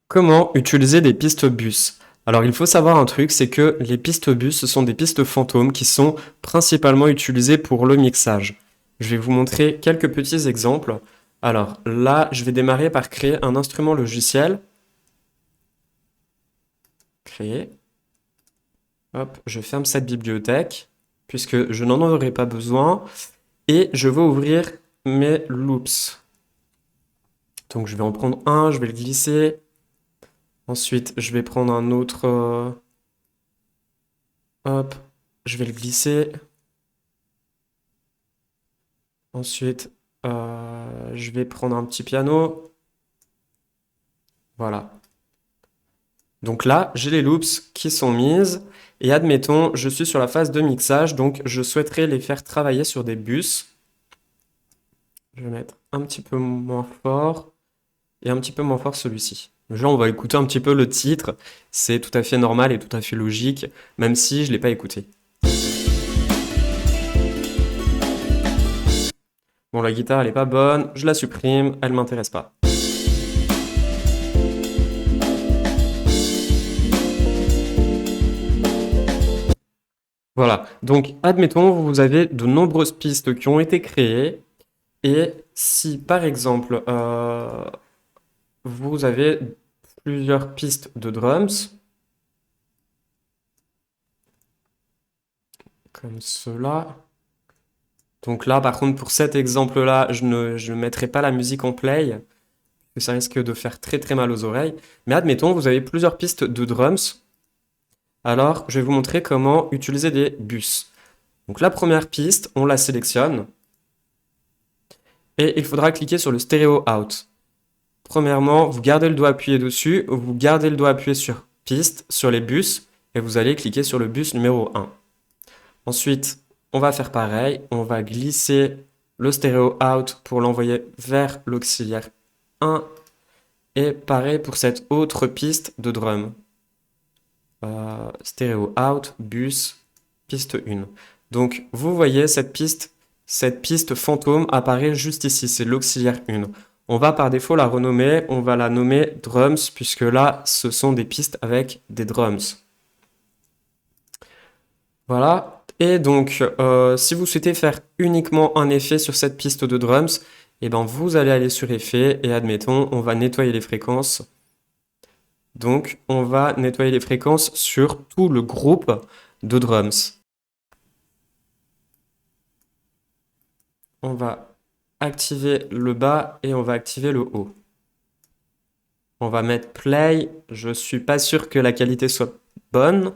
Comment utiliser des pistes bus? Alors il faut savoir un truc, c'est que les pistes bus, ce sont des pistes fantômes qui sont principalement utilisées pour le mixage. Je vais vous montrer quelques petits exemples. Alors là, je vais démarrer par créer un instrument logiciel. Créer. Hop, je ferme cette bibliothèque, puisque je n'en aurai pas besoin. Et je vais ouvrir mes loops. Donc je vais en prendre un, je vais le glisser. Ensuite, je vais prendre un autre. Hop, je vais le glisser. Ensuite, je vais prendre un petit piano. Voilà. Donc là, j'ai les loops qui sont mises. Et admettons, je suis sur la phase de mixage, donc je souhaiterais les faire travailler sur des bus. Je vais mettre un petit peu moins fort et un petit peu moins fort celui-ci. Déjà, on va écouter un petit peu le titre. C'est tout à fait normal et tout à fait logique, même si je ne l'ai pas écouté. Bon, la guitare, elle est pas bonne, je la supprime, elle m'intéresse pas. Voilà, donc admettons, vous avez de nombreuses pistes qui ont été créées, et si par exemple, vous avez plusieurs pistes de drums, comme cela. Donc là, par contre, pour cet exemple-là, je ne mettrai pas la musique en play, parce que ça risque de faire très très mal aux oreilles. Mais admettons, vous avez plusieurs pistes de drums, alors je vais vous montrer comment utiliser des bus. Donc la première piste, on la sélectionne, et il faudra cliquer sur le stéréo out. Premièrement, vous gardez le doigt appuyé dessus, vous gardez le doigt appuyé sur piste, sur les bus, et vous allez cliquer sur le bus numéro 1. Ensuite, on va faire pareil, on va glisser le stéréo out pour l'envoyer vers l'auxiliaire 1, et pareil pour cette autre piste de drum. Stéréo out, bus, piste 1. Donc, vous voyez cette piste fantôme apparaît juste ici, c'est l'auxiliaire 1. On va par défaut la renommer, on va la nommer drums, puisque là, ce sont des pistes avec des drums. Voilà. Et donc, si vous souhaitez faire uniquement un effet sur cette piste de drums, eh ben, vous allez aller sur effet et admettons, on va nettoyer les fréquences. Donc, on va nettoyer les fréquences sur tout le groupe de drums. On va activer le bas et on va activer le haut. On va mettre play. Je suis pas sûr que la qualité soit bonne.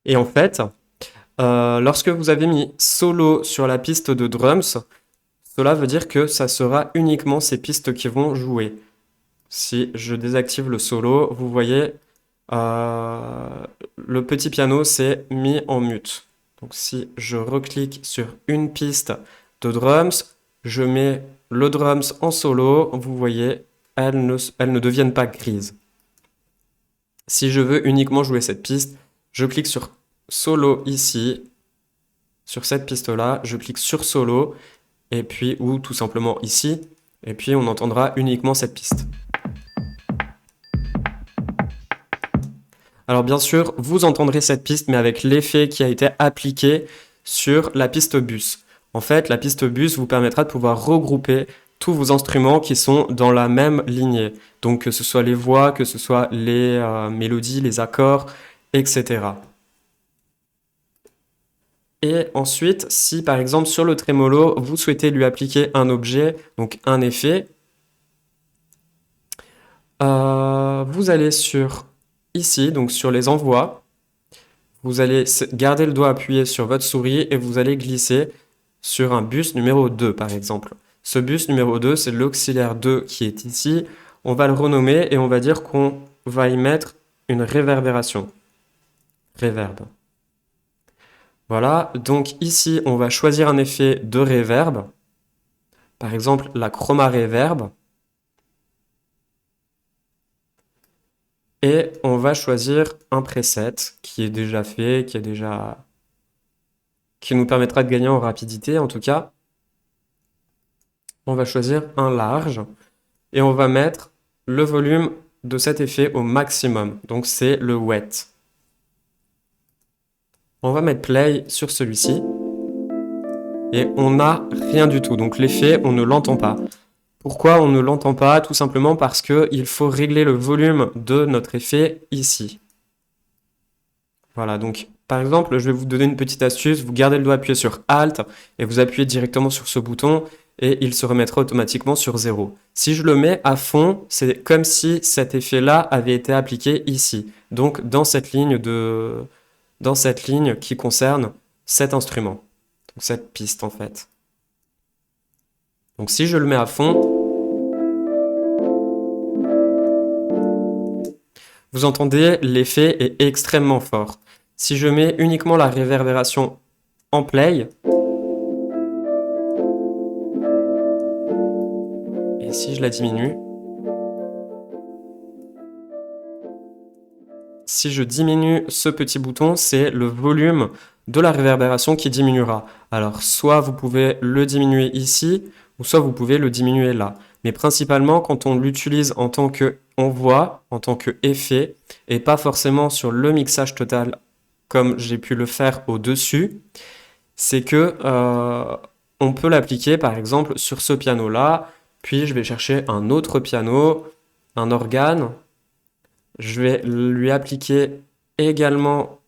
Et en fait, lorsque vous avez mis solo sur la piste de drums, cela veut dire que ça sera uniquement ces pistes qui vont jouer. Si je désactive le solo, vous voyez, le petit piano s'est mis en mute. Donc si je reclique sur une piste de drums, je mets le drums en solo, vous voyez, elles ne deviennent pas grises. Si je veux uniquement jouer cette piste, je clique sur solo ici, sur cette piste-là, je clique sur solo, et puis, ou tout simplement ici, et puis on entendra uniquement cette piste. Alors bien sûr, vous entendrez cette piste, mais avec l'effet qui a été appliqué sur la piste bus. En fait, la piste bus vous permettra de pouvoir regrouper tous vos instruments qui sont dans la même lignée. Donc que ce soit les voix, que ce soit les mélodies, les accords, etc. Et ensuite, si par exemple sur le trémolo, vous souhaitez lui appliquer un objet, donc un effet, vous allez sur ici, donc sur les envois, vous allez garder le doigt appuyé sur votre souris et vous allez glisser sur un bus numéro 2 par exemple. Ce bus numéro 2, c'est l'auxiliaire 2 qui est ici. On va le renommer et on va dire qu'on va y mettre une réverbération. Reverb. Voilà, donc ici, on va choisir un effet de reverb. Par exemple, la chroma reverb. Et on va choisir un preset qui est déjà fait, qui nous permettra de gagner en rapidité en tout cas. On va choisir un large et on va mettre le volume de cet effet au maximum. Donc c'est le wet. On va mettre play sur celui-ci et on n'a rien du tout. Donc l'effet, on ne l'entend pas. Pourquoi on ne l'entend pas? Tout simplement parce qu'il faut régler le volume de notre effet ici. Voilà, donc par exemple, je vais vous donner une petite astuce. Vous gardez le doigt appuyé sur Alt et vous appuyez directement sur ce bouton et il se remettra automatiquement sur 0. Si je le mets à fond, c'est comme si cet effet-là avait été appliqué ici. Donc dans cette ligne qui concerne cet instrument, donc cette piste en fait. Donc si je le mets à fond, vous entendez, l'effet est extrêmement fort. Si je mets uniquement la réverbération en play, et si je la diminue, si je diminue ce petit bouton, c'est le volume de la réverbération qui diminuera. Alors, soit vous pouvez le diminuer ici, ou soit vous pouvez le diminuer là. Mais principalement, quand on l'utilise en tant qu'envoi, en tant qu'effet, et pas forcément sur le mixage total, comme j'ai pu le faire au-dessus, c'est que on peut l'appliquer, par exemple, sur ce piano-là, puis je vais chercher un autre piano, un organe, je vais lui appliquer également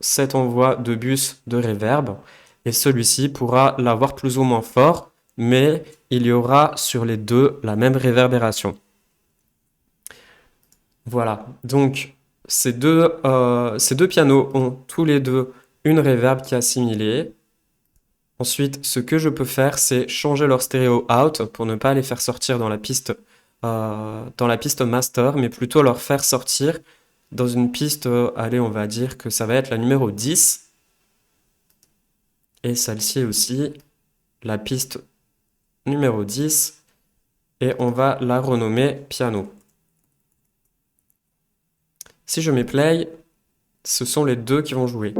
cet envoi de bus de reverb et celui-ci pourra l'avoir plus ou moins fort, mais il y aura sur les deux la même réverbération. Voilà, donc ces deux pianos ont tous les deux une reverb qui est assimilée. Ensuite, ce que je peux faire, c'est changer leur stéréo out pour ne pas les faire sortir dans la piste master, mais plutôt leur faire sortir dans une piste, allez, on va dire que ça va être la numéro 10. Et celle-ci aussi, la piste numéro 10. Et on va la renommer piano. Si je mets play, ce sont les deux qui vont jouer.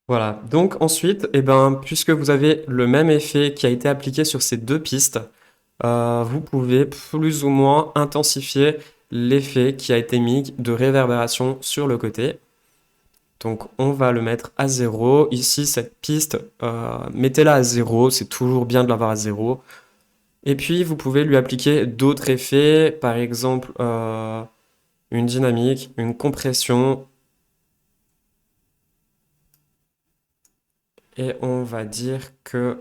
Voilà, donc ensuite, eh ben, puisque vous avez le même effet qui a été appliqué sur ces deux pistes, vous pouvez plus ou moins intensifier l'effet qui a été mis de réverbération sur le côté. Donc on va le mettre à 0. Ici, cette piste, mettez-la à 0, c'est toujours bien de l'avoir à 0. Et puis vous pouvez lui appliquer d'autres effets, par exemple une dynamique, une compression. Et on va dire que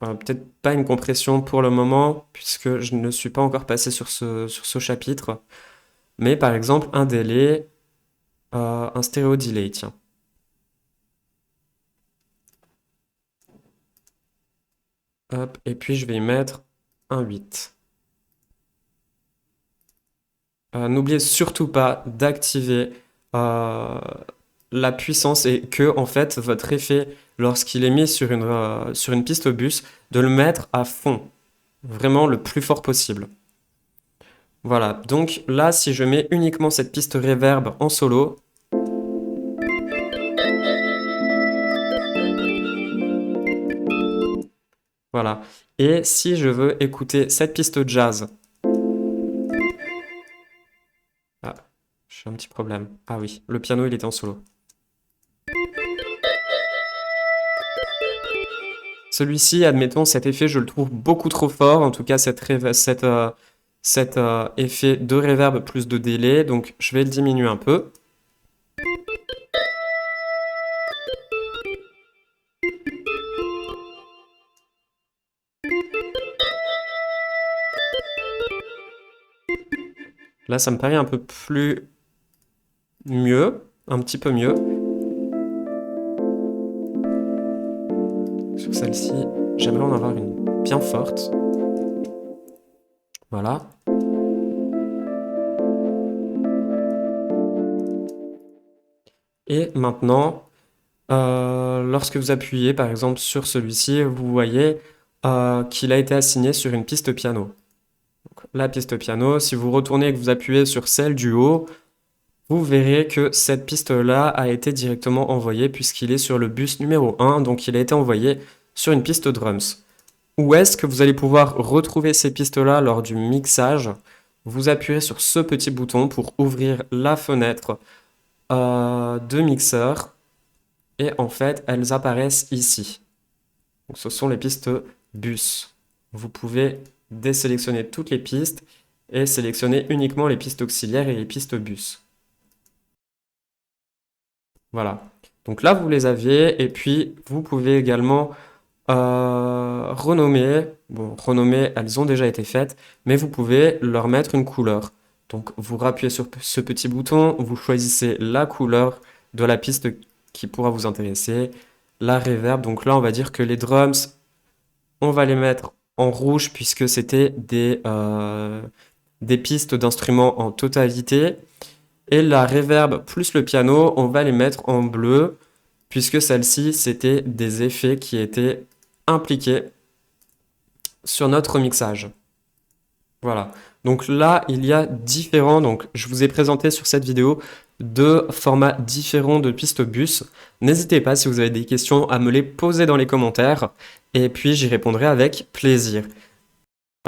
peut-être pas une compression pour le moment, puisque je ne suis pas encore passé sur ce chapitre. Mais par exemple, un délai, un stéréo delay, tiens. Hop, et puis je vais y mettre un 8. N'oubliez surtout pas d'activer la puissance et que, en fait, votre effet, lorsqu'il est mis sur une piste bus, de le mettre à fond. Vraiment le plus fort possible. Voilà, donc là, si je mets uniquement cette piste reverb en solo, voilà. Et si je veux écouter cette piste jazz, ah, j'ai un petit problème. Ah oui, le piano, il était en solo. Celui-ci, admettons, cet effet, je le trouve beaucoup trop fort. En tout cas, cet effet de reverb plus de délai. Donc, je vais le diminuer un peu. Là, ça me paraît un peu plus mieux, un petit peu mieux. Sur celle-ci, j'aimerais en avoir une bien forte. Voilà. Et maintenant, lorsque vous appuyez par exemple sur celui-ci, vous voyez qu'il a été assigné sur une piste piano. Donc, la piste piano, si vous retournez et que vous appuyez sur celle du haut, vous verrez que cette piste-là a été directement envoyée puisqu'il est sur le bus numéro 1, donc il a été envoyé sur une piste drums. Où est-ce que vous allez pouvoir retrouver ces pistes-là lors du mixage? Vous appuyez sur ce petit bouton pour ouvrir la fenêtre de mixeur et en fait elles apparaissent ici. Donc, ce sont les pistes bus. Vous pouvez désélectionner toutes les pistes et sélectionner uniquement les pistes auxiliaires et les pistes bus. Voilà. Donc là, vous les aviez et puis vous pouvez également renommer. Bon, renommer, elles ont déjà été faites, mais vous pouvez leur mettre une couleur. Donc vous rappuyez sur ce petit bouton, vous choisissez la couleur de la piste qui pourra vous intéresser, la reverb. Donc là, on va dire que les drums, on va les mettre en rouge puisque c'était des pistes d'instruments en totalité. Et la reverb plus le piano, on va les mettre en bleu puisque celle-ci, c'était des effets qui étaient impliqués sur notre mixage. Voilà. Donc là, il y a différents, donc je vous ai présenté sur cette vidéo deux formats différents de pistes bus. N'hésitez pas si vous avez des questions à me les poser dans les commentaires et puis j'y répondrai avec plaisir.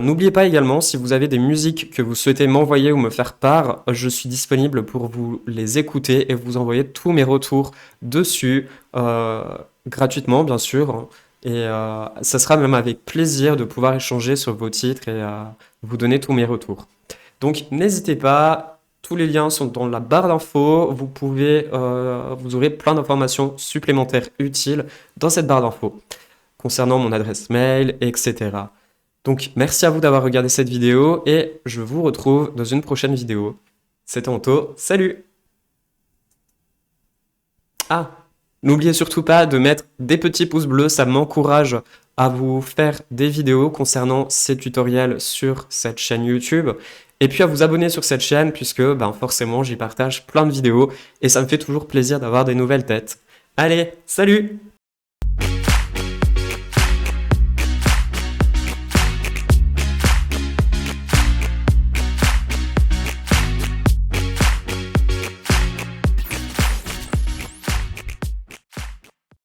N'oubliez pas également, si vous avez des musiques que vous souhaitez m'envoyer ou me faire part, je suis disponible pour vous les écouter et vous envoyer tous mes retours dessus, gratuitement bien sûr. Et ça sera même avec plaisir de pouvoir échanger sur vos titres et vous donner tous mes retours. Donc n'hésitez pas, tous les liens sont dans la barre d'infos. Vous aurez plein d'informations supplémentaires utiles dans cette barre d'infos concernant mon adresse mail, etc. Donc merci à vous d'avoir regardé cette vidéo et je vous retrouve dans une prochaine vidéo. C'était Anto, salut! Ah, n'oubliez surtout pas de mettre des petits pouces bleus, ça m'encourage à vous faire des vidéos concernant ces tutoriels sur cette chaîne YouTube. Et puis à vous abonner sur cette chaîne puisque forcément j'y partage plein de vidéos et ça me fait toujours plaisir d'avoir des nouvelles têtes. Allez, salut!